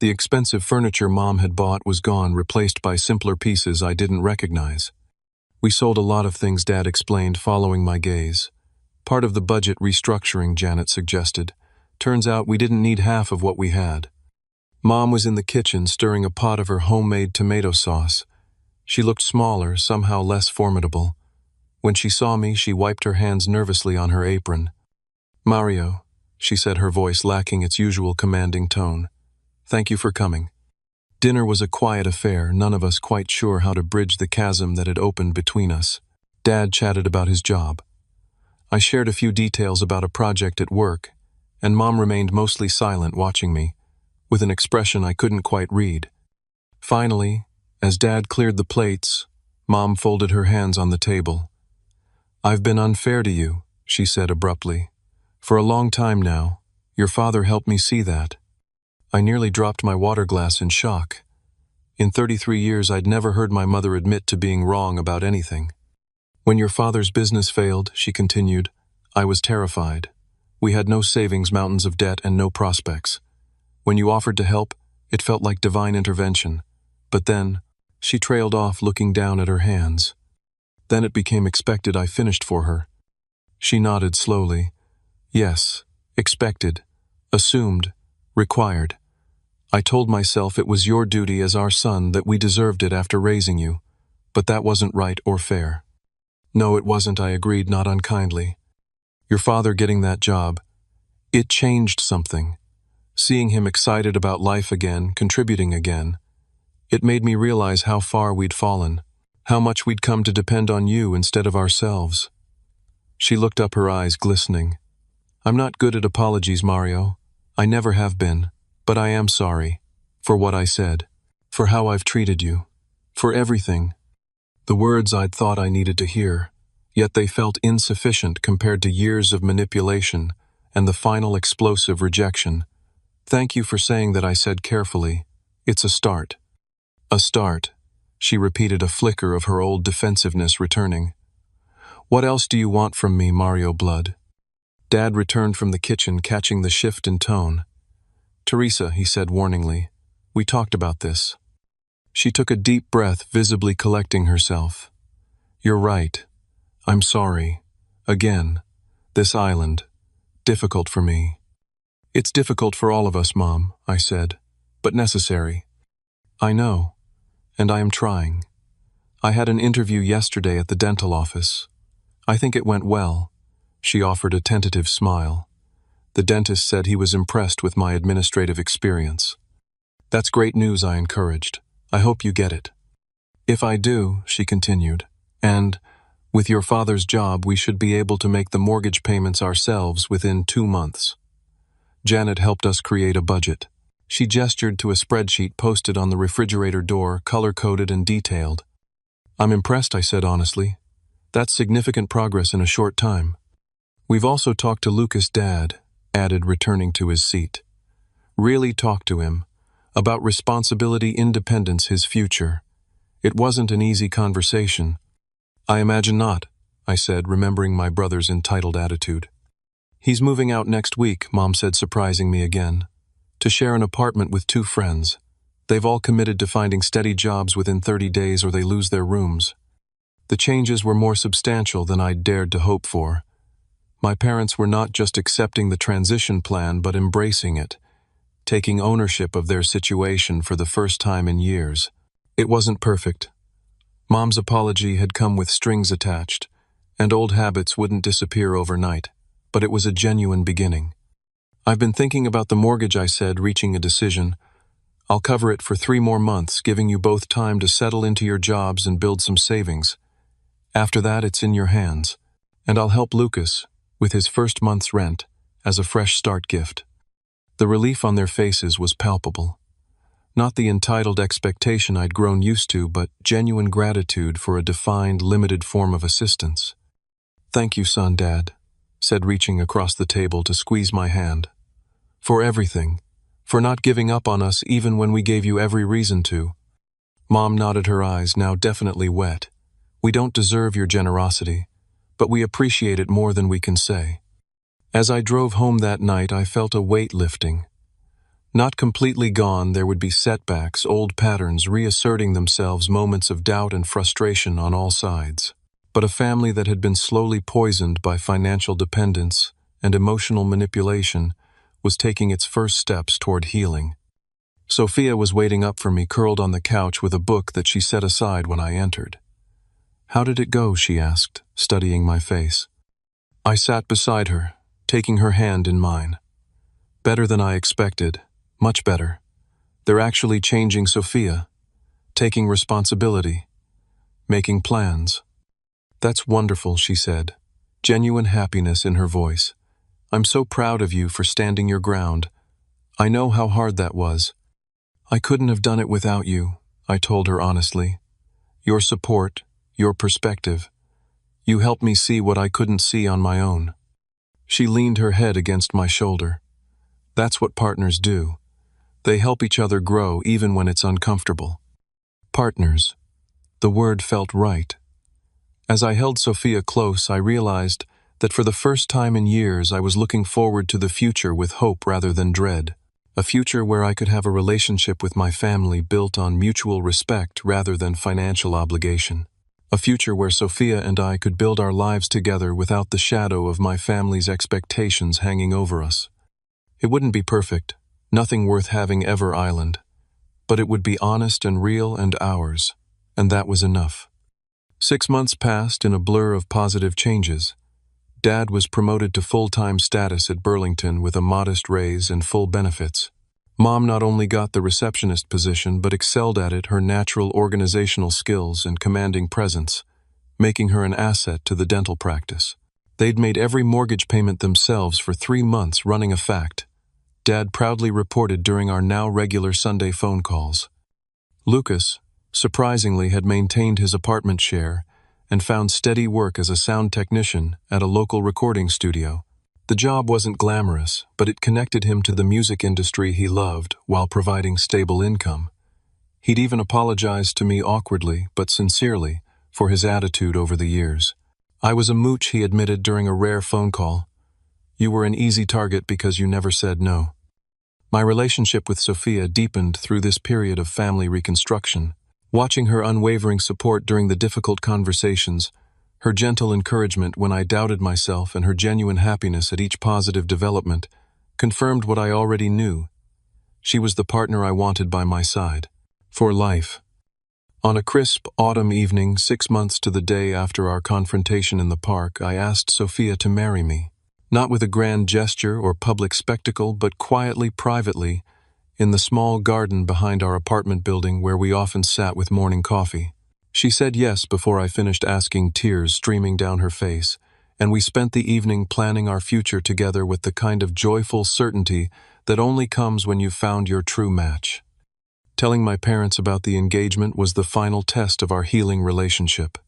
The expensive furniture Mom had bought was gone, replaced by simpler pieces I didn't recognize. We sold a lot of things, Dad explained, following my gaze. Part of the budget restructuring, Janet suggested. Turns out we didn't need half of what we had. Mom was in the kitchen stirring a pot of her homemade tomato sauce. She looked smaller, somehow less formidable. When she saw me, she wiped her hands nervously on her apron. Mario, she said, her voice lacking its usual commanding tone. Thank you for coming. Dinner was a quiet affair, none of us quite sure how to bridge the chasm that had opened between us. Dad chatted about his job. I shared a few details about a project at work, and Mom remained mostly silent, watching me, with an expression I couldn't quite read. Finally, as Dad cleared the plates, Mom folded her hands on the table. I've been unfair to you, she said abruptly. For a long time now, your father helped me see that. I nearly dropped my water glass in shock. In 33 years, I'd never heard my mother admit to being wrong about anything. When your father's business failed, she continued, I was terrified. We had no savings, mountains of debt, and no prospects. When you offered to help, it felt like divine intervention. But then, she trailed off, looking down at her hands. Then it became expected I finished for her. She nodded slowly. Yes, expected, assumed, required. I told myself it was your duty as our son, that we deserved it after raising you. But that wasn't right or fair. No, it wasn't, I agreed, not unkindly. Your father getting that job, it changed something. Seeing him excited about life again, contributing again, it made me realize how far we'd fallen, how much we'd come to depend on you instead of ourselves. She looked up, her eyes glistening. I'm not good at apologies, Mario. I never have been, but I am sorry. For what I said, for how I've treated you, for everything. The words I'd thought I needed to hear, yet they felt insufficient compared to years of manipulation and the final explosive rejection. Thank you for saying that, I said carefully. It's a start. A start, she repeated, a flicker of her old defensiveness returning. What else do you want from me, Mario Blood? Dad returned from the kitchen, catching the shift in tone. Teresa, he said warningly, we talked about this. She took a deep breath, visibly collecting herself. You're right. I'm sorry. Again. This island. Difficult for me. It's difficult for all of us, Mom, I said, but necessary. I know, and I am trying. I had an interview yesterday at the dental office. I think it went well. She offered a tentative smile. The dentist said he was impressed with my administrative experience. That's great news, I encouraged. I hope you get it. If I do, she continued, and with your father's job, we should be able to make the mortgage payments ourselves within 2 months. Janet helped us create a budget. She gestured to a spreadsheet posted on the refrigerator door, color-coded and detailed. I'm impressed, I said honestly. That's significant progress in a short time. We've also talked to Lucas' dad, added, returning to his seat. Really talked to him. About responsibility, independence, his future. It wasn't an easy conversation. I imagine not, I said, remembering my brother's entitled attitude. He's moving out next week, Mom said, surprising me again. To share an apartment with 2 friends. They've all committed to finding steady jobs within 30 days or they lose their rooms. The changes were more substantial than I'd dared to hope for. My parents were not just accepting the transition plan, but embracing it, taking ownership of their situation for the first time in years. It wasn't perfect. Mom's apology had come with strings attached, and old habits wouldn't disappear overnight, but it was a genuine beginning. I've been thinking about the mortgage, I said, reaching a decision. I'll cover it for 3 more months, giving you both time to settle into your jobs and build some savings. After that, it's in your hands, and I'll help Lucas with his first month's rent as a fresh start gift. The relief on their faces was palpable. Not the entitled expectation I'd grown used to, but genuine gratitude for a defined, limited form of assistance. Thank you, son, Dad, said, reaching across the table to squeeze my hand. For everything. For not giving up on us even when we gave you every reason to. Mom nodded, her eyes now definitely wet. We don't deserve your generosity, but we appreciate it more than we can say. As I drove home that night, I felt a weight lifting. Not completely gone, there would be setbacks, old patterns reasserting themselves, moments of doubt and frustration on all sides. But a family that had been slowly poisoned by financial dependence and emotional manipulation was taking its first steps toward healing. Sophia was waiting up for me, curled on the couch with a book that she set aside when I entered. How did it go? She asked, studying my face. I sat beside her, taking her hand in mine. Better than I expected, much better. They're actually changing Sophia, taking responsibility, making plans. That's wonderful, she said, genuine happiness in her voice. I'm so proud of you for standing your ground. I know how hard that was. I couldn't have done it without you, I told her honestly. Your support, your perspective. You helped me see what I couldn't see on my own. She leaned her head against my shoulder. That's what partners do. They help each other grow even when it's uncomfortable. Partners. The word felt right. As I held Sophia close, I realized that for the first time in years I was looking forward to the future with hope rather than dread. A future where I could have a relationship with my family built on mutual respect rather than financial obligation. A future where Sophia and I could build our lives together without the shadow of my family's expectations hanging over us. It wouldn't be perfect, nothing worth having ever island, but it would be honest and real and ours, and that was enough. 6 months passed in a blur of positive changes. Dad was promoted to full-time status at Burlington with a modest raise and full benefits. Mom not only got the receptionist position but excelled at it, her natural organizational skills and commanding presence, making her an asset to the dental practice. They'd made every mortgage payment themselves for 3 months, running a fact, Dad proudly reported during our now regular Sunday phone calls. Lucas, surprisingly, had maintained his apartment share and found steady work as a sound technician at a local recording studio. The job wasn't glamorous, but it connected him to the music industry he loved while providing stable income. He'd even apologized to me awkwardly but sincerely for his attitude over the years. I was a mooch, he admitted during a rare phone call. You were an easy target because you never said no. My relationship with Sophia deepened through this period of family reconstruction. Watching her unwavering support during the difficult conversations, her gentle encouragement when I doubted myself, and her genuine happiness at each positive development confirmed what I already knew. She was the partner I wanted by my side. For life. On a crisp autumn evening, 6 months to the day after our confrontation in the park, I asked Sophia to marry me. Not with a grand gesture or public spectacle, but quietly, privately, in the small garden behind our apartment building where we often sat with morning coffee. She said yes before I finished asking, tears streaming down her face, and we spent the evening planning our future together with the kind of joyful certainty that only comes when you've found your true match. Telling my parents about the engagement was the final test of our healing relationship.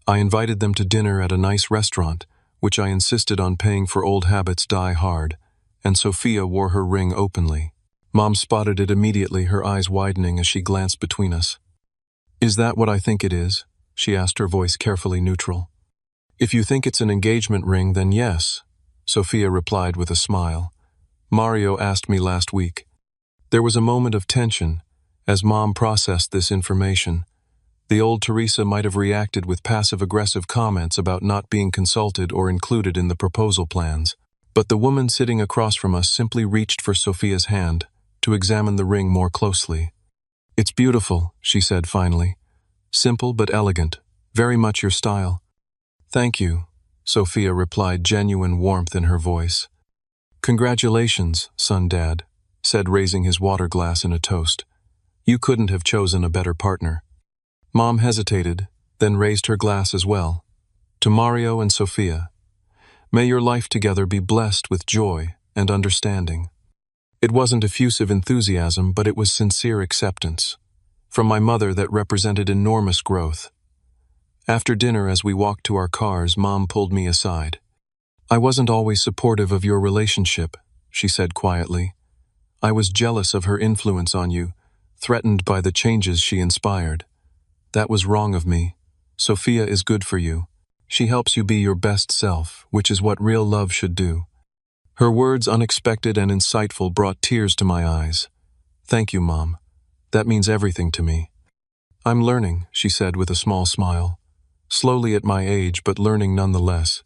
I invited them to dinner at a nice restaurant, which I insisted on paying for old habits die hard, and Sophia wore her ring openly. Mom spotted it immediately, her eyes widening as she glanced between us. Is that what I think it is? She asked, her voice carefully neutral. If you think it's an engagement ring, then yes, Sophia replied with a smile. Mario asked me last week. There was a moment of tension as Mom processed this information. The old Teresa might have reacted with passive-aggressive comments about not being consulted or included in the proposal plans, but the woman sitting across from us simply reached for Sophia's hand to examine the ring more closely. It's beautiful, she said finally. Simple but elegant, very much your style. Thank you, Sophia replied, genuine warmth in her voice. Congratulations, son. Dad said, raising his water glass in a toast. You couldn't have chosen a better partner. Mom hesitated, then raised her glass as well. To Mario and Sophia. May your life together be blessed with joy and understanding. It wasn't effusive enthusiasm, but it was sincere acceptance. From my mother that represented enormous growth. After dinner, as we walked to our cars, Mom pulled me aside. I wasn't always supportive of your relationship, she said quietly. I was jealous of her influence on you, threatened by the changes she inspired. That was wrong of me. Sophia is good for you. She helps you be your best self, which is what real love should do. Her words, unexpected and insightful, brought tears to my eyes. Thank you, Mom. That means everything to me. I'm learning, she said with a small smile. Slowly at my age, but learning nonetheless.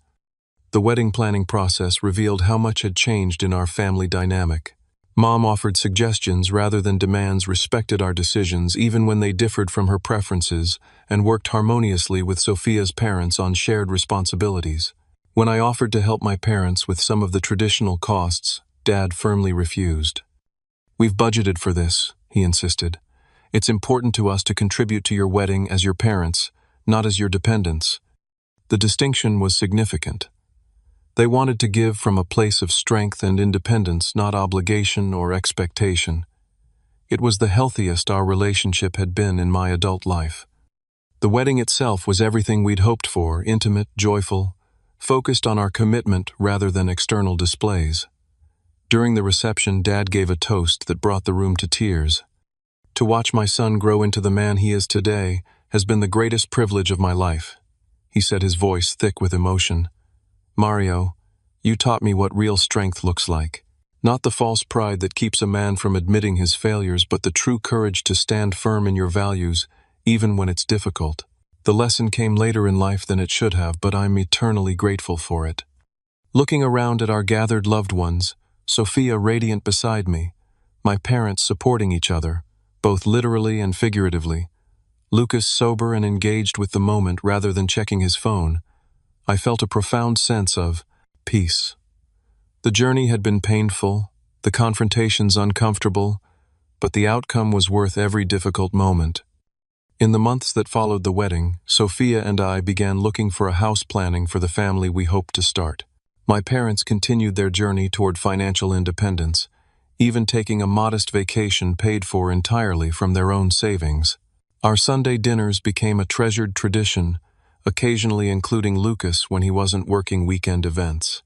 The wedding planning process revealed how much had changed in our family dynamic. Mom offered suggestions rather than demands, respected our decisions even when they differed from her preferences, and worked harmoniously with Sophia's parents on shared responsibilities. When I offered to help my parents with some of the traditional costs, Dad firmly refused. We've budgeted for this, he insisted. It's important to us to contribute to your wedding as your parents, not as your dependents. The distinction was significant. They wanted to give from a place of strength and independence, not obligation or expectation. It was the healthiest our relationship had been in my adult life. The wedding itself was everything we'd hoped for, intimate, joyful, focused on our commitment rather than external displays. During the reception, Dad gave a toast that brought the room to tears. To watch my son grow into the man he is today has been the greatest privilege of my life, he said, his voice thick with emotion. Mario, you taught me what real strength looks like. Not the false pride that keeps a man from admitting his failures, but the true courage to stand firm in your values, even when it's difficult. The lesson came later in life than it should have, but I'm eternally grateful for it. Looking around at our gathered loved ones, Sophia radiant beside me, my parents supporting each other, both literally and figuratively, Lucas sober and engaged with the moment rather than checking his phone, I felt a profound sense of peace. The journey had been painful, the confrontations uncomfortable, but the outcome was worth every difficult moment. In the months that followed the wedding, Sophia and I began looking for a house planning for the family we hoped to start. My parents continued their journey toward financial independence, even taking a modest vacation paid for entirely from their own savings. Our Sunday dinners became a treasured tradition, occasionally including Lucas when he wasn't working weekend events.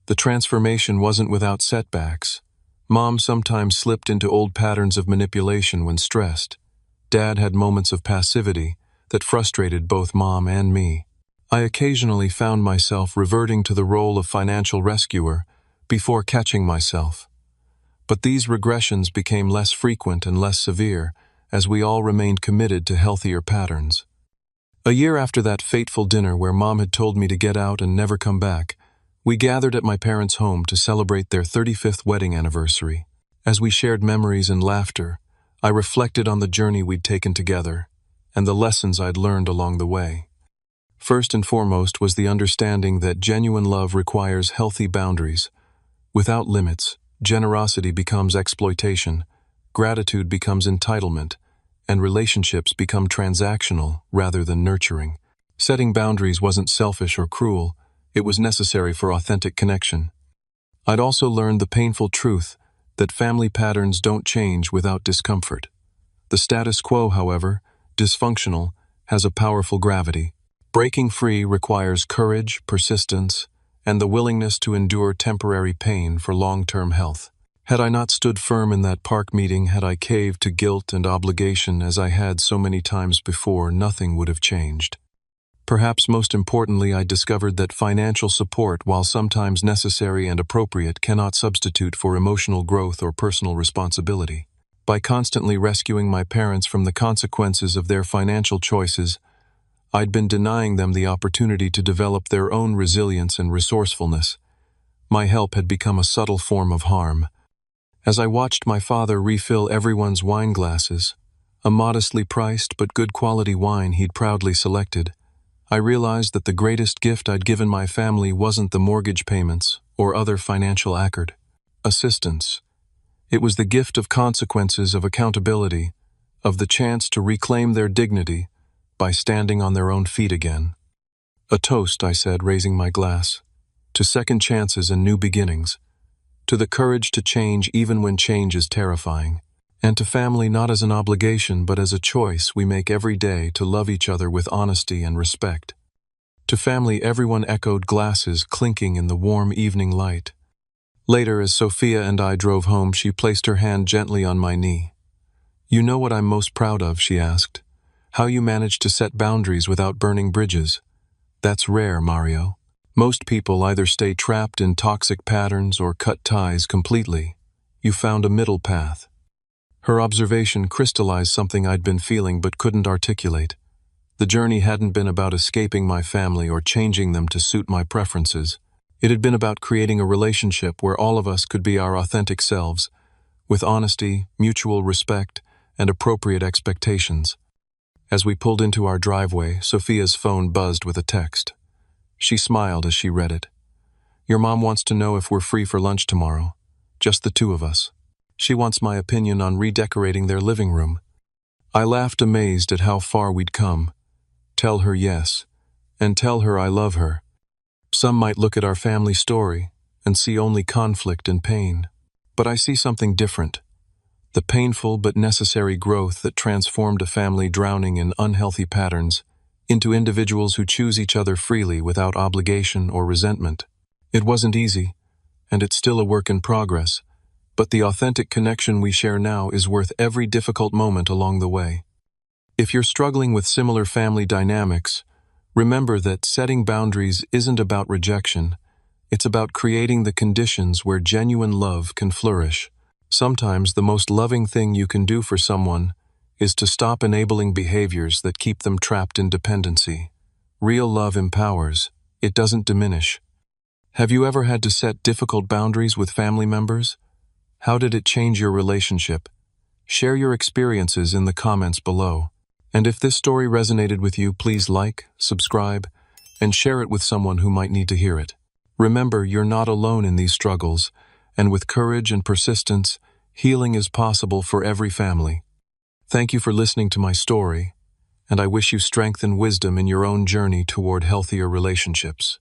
The transformation wasn't without setbacks. Mom sometimes slipped into old patterns of manipulation when stressed. Dad had moments of passivity that frustrated both Mom and me. I occasionally found myself reverting to the role of financial rescuer before catching myself. But these regressions became less frequent and less severe as we all remained committed to healthier patterns. A year after that fateful dinner where Mom had told me to get out and never come back, we gathered at my parents' home to celebrate their 35th wedding anniversary. As we shared memories and laughter, I reflected on the journey we'd taken together and the lessons I'd learned along the way. First and foremost was the understanding that genuine love requires healthy boundaries. Without limits, generosity becomes exploitation, gratitude becomes entitlement, and relationships become transactional rather than nurturing. Setting boundaries wasn't selfish or cruel, it was necessary for authentic connection. I'd also learned the painful truth that family patterns don't change without discomfort. The status quo, however, dysfunctional, has a powerful gravity. Breaking free requires courage, persistence, and the willingness to endure temporary pain for long-term health. Had I not stood firm in that park meeting, had I caved to guilt and obligation as I had so many times before, nothing would have changed. Perhaps most importantly, I discovered that financial support, while sometimes necessary and appropriate, cannot substitute for emotional growth or personal responsibility. By constantly rescuing my parents from the consequences of their financial choices, I'd been denying them the opportunity to develop their own resilience and resourcefulness. My help had become a subtle form of harm. As I watched my father refill everyone's wine glasses, a modestly priced but good quality wine he'd proudly selected, I realized that the greatest gift I'd given my family wasn't the mortgage payments or other financial assistance. It was the gift of consequences, of accountability, of the chance to reclaim their dignity by standing on their own feet again. A toast, I said, raising my glass, to second chances and new beginnings, to the courage to change even when change is terrifying, and to family not as an obligation but as a choice we make every day to love each other with honesty and respect. To family, everyone echoed, glasses clinking in the warm evening light. Later, as Sophia and I drove home, she placed her hand gently on my knee. "You know what I'm most proud of?" she asked. "How you managed to set boundaries without burning bridges. That's rare, Mario. Most people either stay trapped in toxic patterns or cut ties completely. You found a middle path." Her observation crystallized something I'd been feeling but couldn't articulate. The journey hadn't been about escaping my family or changing them to suit my preferences. It had been about creating a relationship where all of us could be our authentic selves, with honesty, mutual respect, and appropriate expectations. As we pulled into our driveway, Sophia's phone buzzed with a text. She smiled as she read it. "Your mom wants to know if we're free for lunch tomorrow. Just the two of us. She wants my opinion on redecorating their living room." I laughed, amazed at how far we'd come. Tell her yes, and tell her I love her. Some might look at our family story and see only conflict and pain. But I see something different. The painful but necessary growth that transformed a family drowning in unhealthy patterns into individuals who choose each other freely without obligation or resentment. It wasn't easy, and it's still a work in progress, but the authentic connection we share now is worth every difficult moment along the way. If you're struggling with similar family dynamics, Remember that setting boundaries isn't about rejection. It's about creating the conditions where genuine love can flourish. Sometimes the most loving thing you can do for someone is to stop enabling behaviors that keep them trapped in dependency. Real love empowers, it doesn't diminish. Have you ever had to set difficult boundaries with family members? How did it change your relationship? Share your experiences in the comments below. And if this story resonated with you, please like, subscribe, and share it with someone who might need to hear it. Remember, you're not alone in these struggles, and with courage and persistence, healing is possible for every family. Thank you for listening to my story, and I wish you strength and wisdom in your own journey toward healthier relationships.